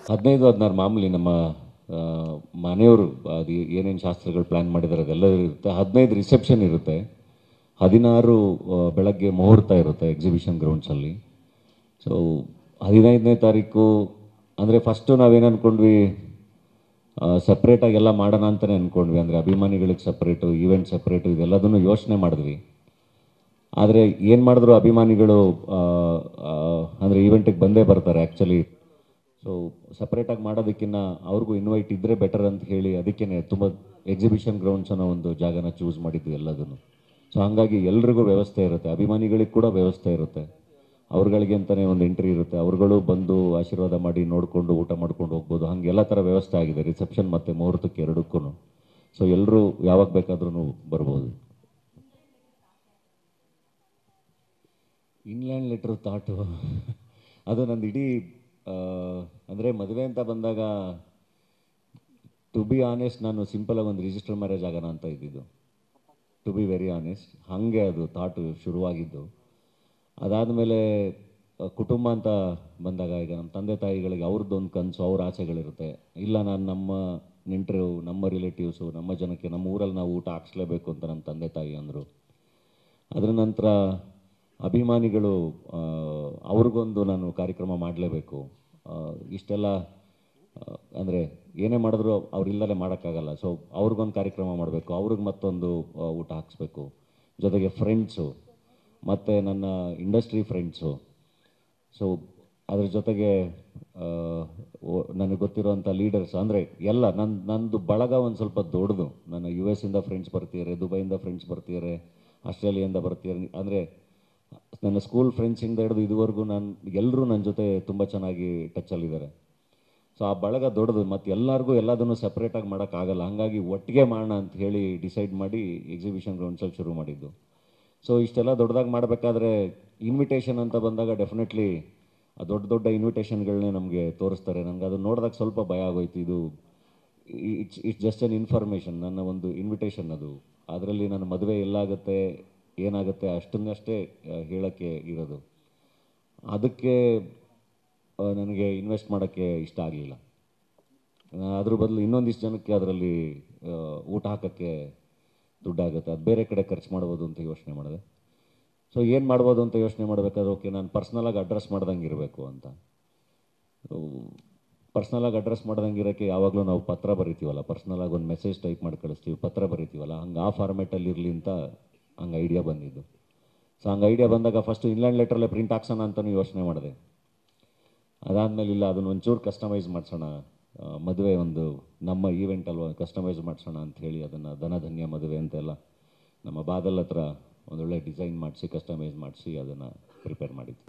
15-16 ಮಾಮೂಲಿ ನಮ್ಮ ಮನೆಯವರು ಅದು ಏನೇನು ಶಾಸ್ತ್ರಗಳು ಪ್ಲ್ಯಾನ್ ಮಾಡಿದ್ದಾರೆ ಅದೆಲ್ಲ ಇರುತ್ತೆ. 15 ರಿಸೆಪ್ಷನ್ ಇರುತ್ತೆ, 16 ಬೆಳಗ್ಗೆ ಮುಹೂರ್ತ ಇರುತ್ತೆ ಎಕ್ಸಿಬಿಷನ್ ಗ್ರೌಂಡ್ಸಲ್ಲಿ. ಸೊ 15ನೇ ತಾರೀಕು ಅಂದರೆ ಫಸ್ಟು ನಾವೇನು ಅಂದ್ಕೊಂಡ್ವಿ, ಸಪ್ರೇಟಾಗೆಲ್ಲ ಮಾಡೋಣ ಅಂತಲೇ ಅಂದ್ಕೊಂಡ್ವಿ. ಅಂದರೆ ಅಭಿಮಾನಿಗಳಿಗೆ ಸಪ್ರೇಟು, ಈವೆಂಟ್ ಸಪ್ರೇಟು, ಇದೆಲ್ಲದನ್ನು ಯೋಚನೆ ಮಾಡಿದ್ವಿ. ಆದರೆ ಏನು ಮಾಡಿದ್ರು ಅಭಿಮಾನಿಗಳು ಅಂದರೆ ಈವೆಂಟಿಗೆ ಬಂದೇ ಬರ್ತಾರೆ ಆ್ಯಕ್ಚುಲಿ. ಸೊ ಸಪ್ರೇಟಾಗಿ ಮಾಡೋದಕ್ಕಿಂತ ಅವ್ರಿಗೂ ಇನ್ವೈಟ್ ಇದ್ದರೆ ಬೆಟರ್ ಅಂತ ಹೇಳಿ ಅದಕ್ಕೇ ತುಂಬ ಎಕ್ಸಿಬಿಷನ್ ಗ್ರೌಂಡ್ಸ್ ಅನ್ನೋ ಒಂದು ಜಾಗನ ಚೂಸ್ ಮಾಡಿದ್ವಿ ಎಲ್ಲದನ್ನು. ಸೊ ಹಾಗಾಗಿ ಎಲ್ರಿಗೂ ವ್ಯವಸ್ಥೆ ಇರುತ್ತೆ, ಅಭಿಮಾನಿಗಳಿಗೆ ಕೂಡ ವ್ಯವಸ್ಥೆ ಇರುತ್ತೆ, ಅವ್ರುಗಳಿಗೆ ಅಂತಲೇ ಒಂದು ಎಂಟ್ರಿ ಇರುತ್ತೆ, ಅವ್ರುಗಳು ಬಂದು ಆಶೀರ್ವಾದ ಮಾಡಿ ನೋಡಿಕೊಂಡು ಊಟ ಮಾಡ್ಕೊಂಡು ಹೋಗ್ಬೋದು. ಹಾಗೆ ಎಲ್ಲ ಥರ ವ್ಯವಸ್ಥೆ ಆಗಿದೆ ರಿಸೆಪ್ಷನ್ ಮತ್ತು ಮುಹೂರ್ತಕ್ಕೆ ಎರಡಕ್ಕೂ. ಸೊ ಎಲ್ಲರೂ ಯಾವಾಗ ಬೇಕಾದ್ರೂ ಬರ್ಬೋದು. ಇನ್ಲ್ಯಾಂಡ್ ಲೆಟ್ರ್ ಥಾಟು ಅದು ನಂದು ಇಡೀ ಅಂದರೆ ಮದುವೆ ಅಂತ ಬಂದಾಗ ಟು ಬಿ ಆನೆಸ್ಟ್ ನಾನು ಸಿಂಪಲಾಗಿ ಒಂದು ರಿಜಿಸ್ಟರ್ ಮ್ಯಾರೇಜ್ ಆಗೋಣ ಅಂತ ಇದ್ದಿದ್ದು, ಟು ಬಿ ವೆರಿ ಆನೆಸ್ಟ್. ಹಾಗೆ ಅದು ಥಾಟು ಶುರುವಾಗಿದ್ದು. ಅದಾದಮೇಲೆ ಕುಟುಂಬ ಅಂತ ಬಂದಾಗ ಈಗ ನಮ್ಮ ತಂದೆ ತಾಯಿಗಳಿಗೆ ಅವ್ರದ್ದು ಒಂದು ಕನಸು, ಅವ್ರ ಆಸೆಗಳಿರುತ್ತೆ. ಇಲ್ಲ ನಾನು ನಮ್ಮ ನೆಂಟರು, ನಮ್ಮ ರಿಲೇಟಿವ್ಸು, ನಮ್ಮ ಜನಕ್ಕೆ ನಮ್ಮ ಊರಲ್ಲಿ ನಾವು ಊಟ ಹಾಕ್ಸ್ಲೇಬೇಕು ಅಂತ ನಮ್ಮ ತಂದೆ ತಾಯಿ ಅಂದರು. ಅದರ ನಂತರ ಅಭಿಮಾನಿಗಳು ಅವ್ರಿಗೊಂದು ನಾನು ಕಾರ್ಯಕ್ರಮ ಮಾಡಲೇಬೇಕು. ಇಷ್ಟೆಲ್ಲ ಅಂದರೆ ಏನೇ ಮಾಡಿದ್ರು ಅವರಿಲ್ಲದೆ ಮಾಡೋಕ್ಕಾಗಲ್ಲ. ಸೊ ಅವ್ರಿಗೊಂದು ಕಾರ್ಯಕ್ರಮ ಮಾಡಬೇಕು, ಅವ್ರಿಗೆ ಮತ್ತೊಂದು ಊಟ ಹಾಕ್ಸ್ಬೇಕು, ಜೊತೆಗೆ ಫ್ರೆಂಡ್ಸು ಮತ್ತು ನನ್ನ ಇಂಡಸ್ಟ್ರಿ ಫ್ರೆಂಡ್ಸು. ಸೊ ಅದ್ರ ಜೊತೆಗೆ ನನಗೆ ಗೊತ್ತಿರೋಂಥ ಲೀಡರ್ಸ್ ಅಂದರೆ ಎಲ್ಲ ನಂದು ಬಳಗ ಒಂದು ಸ್ವಲ್ಪ ದೊಡ್ಡದು. ನನ್ನ US ಇಂದ ಫ್ರೆಂಡ್ಸ್ ಬರ್ತಿದ್ದಾರೆ, ದುಬೈಯಿಂದ ಫ್ರೆಂಡ್ಸ್ ಬರ್ತಿದ್ದಾರೆ, ಆಸ್ಟ್ರೇಲಿಯಾದಿಂದ ಬರ್ತಿದ್ದಾರೆ. ಅಂದರೆ ನನ್ನ ಸ್ಕೂಲ್ ಫ್ರೆಂಡ್ಸಿಂದ ಹಿಡಿದು ಇದುವರೆಗೂ ಎಲ್ಲರೂ ನನ್ನ ಜೊತೆ ತುಂಬ ಚೆನ್ನಾಗಿ ಟಚ್ಚಲ್ಲಿದ್ದಾರೆ. ಸೊ ಆ ಬಳಗ ದೊಡ್ಡದು, ಮತ್ತು ಎಲ್ಲರಿಗೂ ಎಲ್ಲದನ್ನು ಸಪ್ರೇಟಾಗಿ ಮಾಡೋಕ್ಕಾಗಲ್ಲ. ಹಾಗಾಗಿ ಒಟ್ಟಿಗೆ ಮಾಡೋಣ ಅಂತ ಹೇಳಿ ಡಿಸೈಡ್ ಮಾಡಿ ಎಕ್ಸಿಬಿಷನ್ ಗ್ರೌಂಡ್ಸಲ್ಲಿ ಶುರು ಮಾಡಿದ್ದು. ಸೊ ಇಷ್ಟೆಲ್ಲ ದೊಡ್ಡದಾಗಿ ಮಾಡಬೇಕಾದ್ರೆ ಇನ್ವಿಟೇಷನ್ ಅಂತ ಬಂದಾಗ ಡೆಫಿನೆಟ್ಲಿ ಆ ದೊಡ್ಡ ದೊಡ್ಡ ಇನ್ವಿಟೇಷನ್ಗಳನ್ನೇ ನಮಗೆ ತೋರಿಸ್ತಾರೆ. ನನಗೆ ಅದು ನೋಡಿದಾಗ ಸ್ವಲ್ಪ ಭಯ ಆಗೋಯ್ತು. ಇದು ಇಟ್ಸ್ ಜಸ್ಟ್ ಎನ್ ಇನ್ಫಾರ್ಮೇಷನ್, ನನ್ನ ಒಂದು ಇನ್ವಿಟೇಷನ್ ಅದು. ಅದರಲ್ಲಿ ನನ್ನ ಮದುವೆ ಎಲ್ಲಾಗುತ್ತೆ ಏನಾಗುತ್ತೆ ಅಷ್ಟನ್ನಷ್ಟೇ ಹೇಳೋಕ್ಕೆ ಇರೋದು. ಅದಕ್ಕೆ ನನಗೆ ಇನ್ವೆಸ್ಟ್ ಮಾಡೋಕ್ಕೆ ಇಷ್ಟ ಆಗಲಿಲ್ಲ. ಅದ್ರ ಬದಲು ಇನ್ನೊಂದಿಷ್ಟು ಜನಕ್ಕೆ ಅದರಲ್ಲಿ ಊಟ ಹಾಕೋಕ್ಕೆ ದುಡ್ಡಾಗುತ್ತೆ, ಅದು ಬೇರೆ ಕಡೆ ಖರ್ಚು ಮಾಡ್ಬೋದು ಅಂತ ಯೋಚನೆ ಮಾಡಿದೆ. ಸೊ ಏನು ಮಾಡ್ಬೋದು ಅಂತ ಯೋಚನೆ ಮಾಡಬೇಕಾದ್ರೆ ಓಕೆ ನಾನು ಪರ್ಸ್ನಲಾಗಿ ಅಡ್ರೆಸ್ ಮಾಡ್ದಂಗೆ ಇರಬೇಕು ಅಂತ. ಪರ್ಸ್ನಲಾಗಿ ಅಡ್ರೆಸ್ ಮಾಡ್ದಂಗೆ ಇರೋಕ್ಕೆ ಯಾವಾಗಲೂ ನಾವು ಪತ್ರ ಬರಿತೀವಲ್ಲ, ಪರ್ಸ್ನಲಾಗಿ ಒಂದು ಮೆಸೇಜ್ ಟೈಪ್ ಮಾಡಿ ಕಳಿಸ್ತೀವಿ, ಪತ್ರ ಬರಿತೀವಲ್ಲ, ಹಂಗೆ ಆ ಫಾರ್ಮೇಟಲ್ಲಿ ಇರಲಿ ಅಂತ ಹಂಗೆ ಐಡಿಯಾ ಬಂದಿದ್ದು. ಸೊ ಹಂಗೆ ಐಡಿಯಾ ಬಂದಾಗ ಫಸ್ಟು ಇನ್ಲ್ಯಾಂಡ್ ಲೆಟ್ರಲ್ಲೇ ಪ್ರಿಂಟ್ ಹಾಕ್ಸೋಣ ಅಂತಲೂ ಯೋಚನೆ ಮಾಡಿದೆ. ಅದಾದಮೇಲೆ ಇಲ್ಲ ಅದನ್ನು ಒಂಚೂರು ಕಸ್ಟಮೈಸ್ ಮಾಡಿಸೋಣ, ಮದುವೆ ಒಂದು ನಮ್ಮ ಈವೆಂಟ್ ಅಲ್ವಾ, ಕಸ್ಟಮೈಸ್ ಮಾಡಿಸೋಣ ಅಂತ ಹೇಳಿ ಅದನ್ನು ಧನಧನ್ಯ ಮದುವೆ ಅಂತೆಲ್ಲ ನಮ್ಮ ಬಾದಲ್ ಹತ್ರ ಒಂದೊಳ್ಳೆ ಡಿಸೈನ್ ಮಾಡಿಸಿ ಕಸ್ಟಮೈಸ್ ಮಾಡಿಸಿ ಅದನ್ನು ಪ್ರಿಪೇರ್ ಮಾಡಿದ್ವಿ.